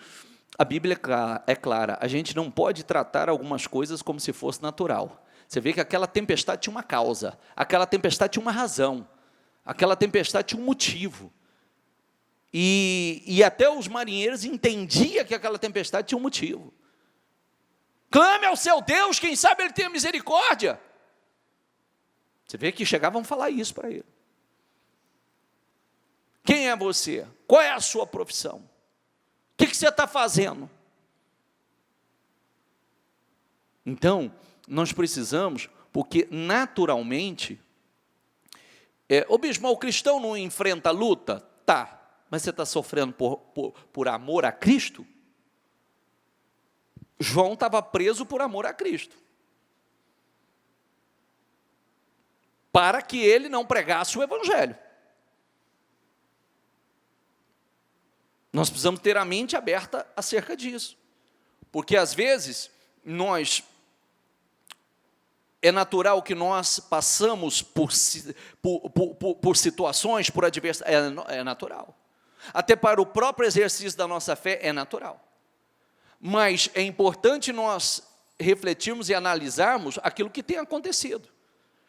a Bíblia é clara, a gente não pode tratar algumas coisas como se fosse natural. Você vê que aquela tempestade tinha uma causa, aquela tempestade tinha uma razão, aquela tempestade tinha um motivo. E até os marinheiros entendiam que aquela tempestade tinha um motivo. Clame ao seu Deus, quem sabe Ele tenha misericórdia. Você vê que chegavam a falar isso para ele. Quem é você? Qual é a sua profissão? O que você está fazendo? Então, nós precisamos, porque naturalmente, ô bispo, o cristão não enfrenta luta? Tá, mas você está sofrendo por amor a Cristo? João estava preso por amor a Cristo, para que ele não pregasse o Evangelho. Nós precisamos ter a mente aberta acerca disso, porque às vezes é natural que nós passamos por situações, por adversidade, é natural. Até para o próprio exercício da nossa fé é natural. Mas é importante nós refletirmos e analisarmos aquilo que tem acontecido.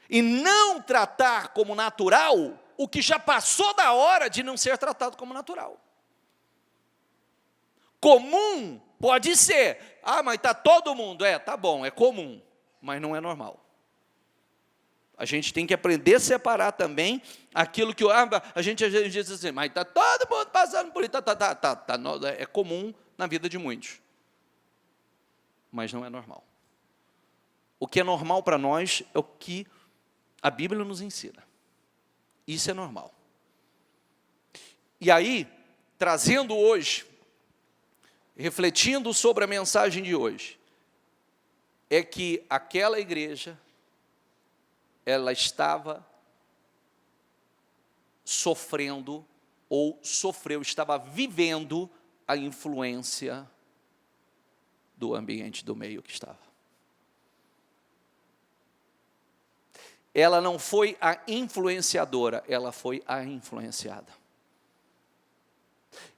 E não tratar como natural o que já passou da hora de não ser tratado como natural. Comum pode ser, mas está todo mundo, tá bom, é comum, mas não é normal. A gente tem que aprender a separar também aquilo que a gente às vezes diz assim, mas está todo mundo passando por isso, é comum na vida de muitos. Mas não é normal. O que é normal para nós é o que a Bíblia nos ensina. Isso é normal. E aí, trazendo hoje, refletindo sobre a mensagem de hoje, é que aquela igreja, ela estava sofrendo, ou sofreu, estava vivendo a influência do ambiente, do meio que estava. Ela não foi a influenciadora, ela foi a influenciada.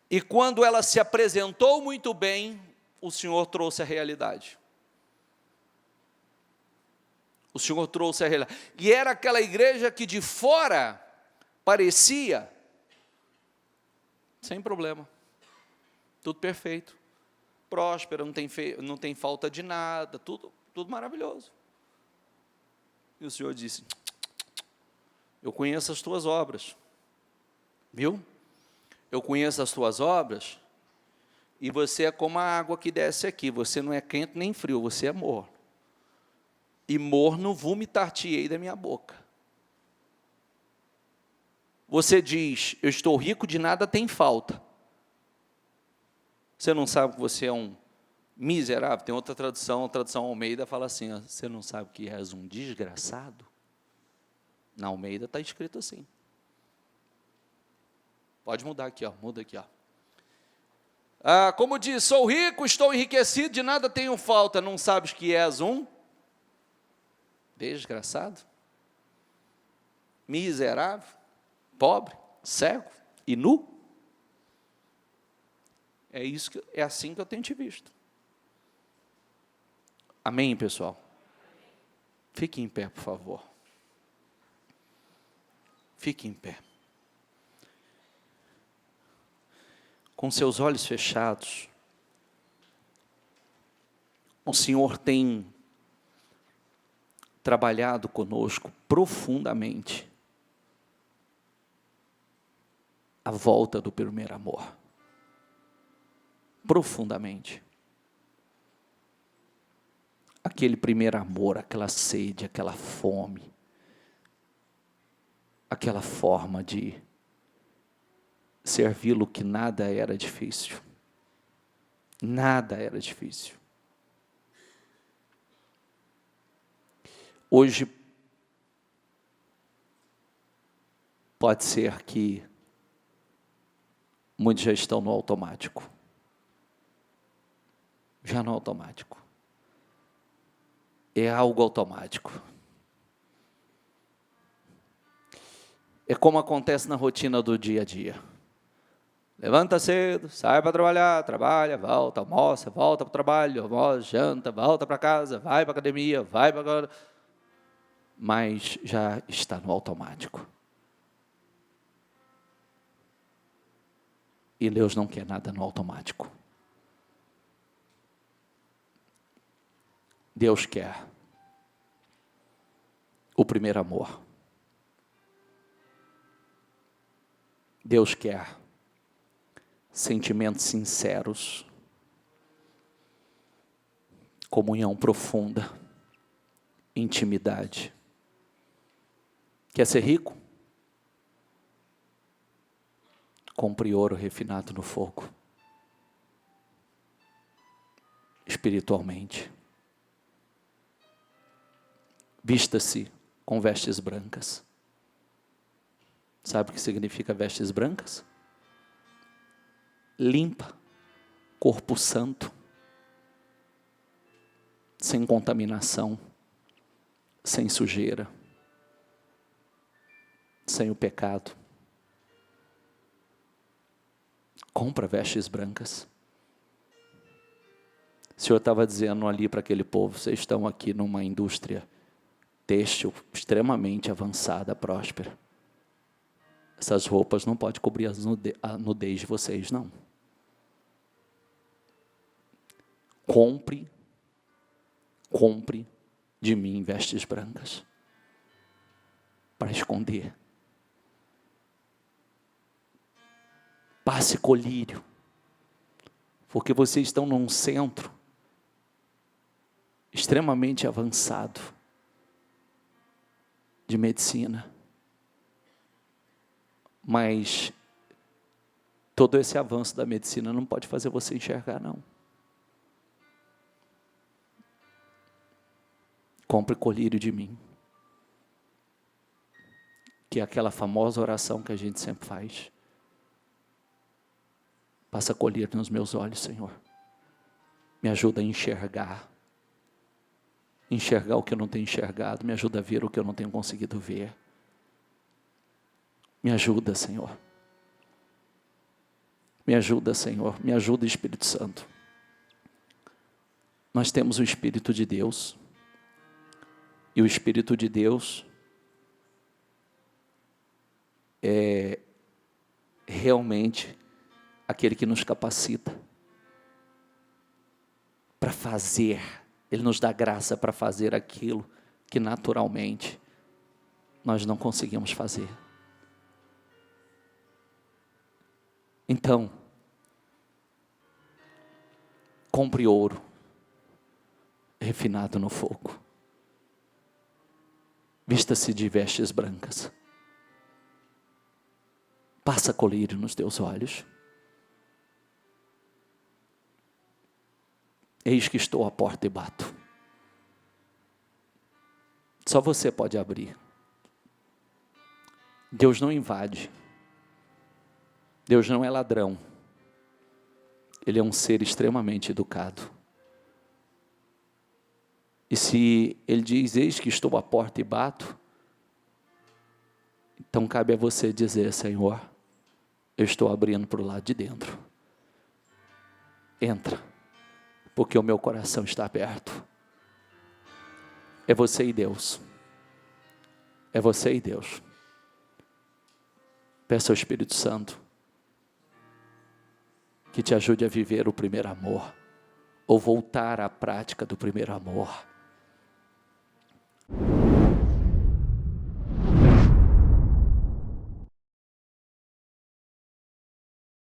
E quando ela se apresentou muito bem, o Senhor trouxe a realidade. O Senhor trouxe a realidade. E era aquela igreja que de fora parecia sem problema, tudo perfeito, próspera, não tem falta de nada, tudo maravilhoso. E o Senhor disse, eu conheço as tuas obras, viu? Eu conheço as tuas obras, e você é como a água que desce aqui, você não é quente nem frio, você é morno. E morno vomitar-te-ei da minha boca. Você diz, eu estou rico, de nada tem falta. Você não sabe que você é um miserável? Tem outra tradução, a tradução Almeida fala assim, você não sabe que és um desgraçado? Na Almeida está escrito assim. Pode mudar aqui, muda aqui. Como diz, sou rico, estou enriquecido, de nada tenho falta. Não sabes que és um desgraçado? Miserável? Pobre? Cego? E nu? É assim que eu tenho te visto. Amém, pessoal? Fique em pé, por favor. Fique em pé. Com seus olhos fechados, o Senhor tem trabalhado conosco profundamente a volta do primeiro amor. Profundamente. Aquele primeiro amor, aquela sede, aquela fome, aquela forma de servi-lo que nada era difícil. Nada era difícil. Hoje, pode ser que muitos já estão no automático. Já no automático. É algo automático. É como acontece na rotina do dia a dia. Levanta cedo, sai para trabalhar, trabalha, volta, almoça, volta para o trabalho, almoça, janta, volta para casa, vai para a academia, vai para... Mas já está no automático. E Deus não quer nada no automático. Deus quer o primeiro amor. Deus quer sentimentos sinceros, comunhão profunda, intimidade. Quer ser rico? Compre ouro refinado no fogo. Espiritualmente. Vista-se com vestes brancas. Sabe o que significa vestes brancas? Limpa, corpo santo, sem contaminação, sem sujeira, sem o pecado. Compra vestes brancas. O Senhor estava dizendo ali para aquele povo: vocês estão aqui numa indústria têxtil extremamente avançada, próspera. Essas roupas não podem cobrir a nudez de vocês, não. Compre de mim vestes brancas para esconder. Passe colírio, porque vocês estão num centro extremamente avançado de medicina. Mas todo esse avanço da medicina não pode fazer você enxergar, não. Compre colírio de mim. Que é aquela famosa oração que a gente sempre faz. Passa colírio nos meus olhos, Senhor. Me ajuda a enxergar. Enxergar o que eu não tenho enxergado. Me ajuda a ver o que eu não tenho conseguido ver. Me ajuda, Senhor. Me ajuda, Senhor. Me ajuda, Espírito Santo. Nós temos o Espírito de Deus. E o Espírito de Deus é realmente aquele que nos capacita para fazer. Ele nos dá graça para fazer aquilo que naturalmente nós não conseguimos fazer. Então, compre ouro refinado no fogo. Vista-se de vestes brancas. Passa colírio nos teus olhos. Eis que estou à porta e bato. Só você pode abrir. Deus não invade. Deus não é ladrão. Ele é um ser extremamente educado. E se Ele diz, eis que estou à porta e bato, então cabe a você dizer, Senhor, eu estou abrindo para o lado de dentro. Entra, porque o meu coração está aberto. É você e Deus. É você e Deus. Peça ao Espírito Santo que te ajude a viver o primeiro amor, ou voltar à prática do primeiro amor.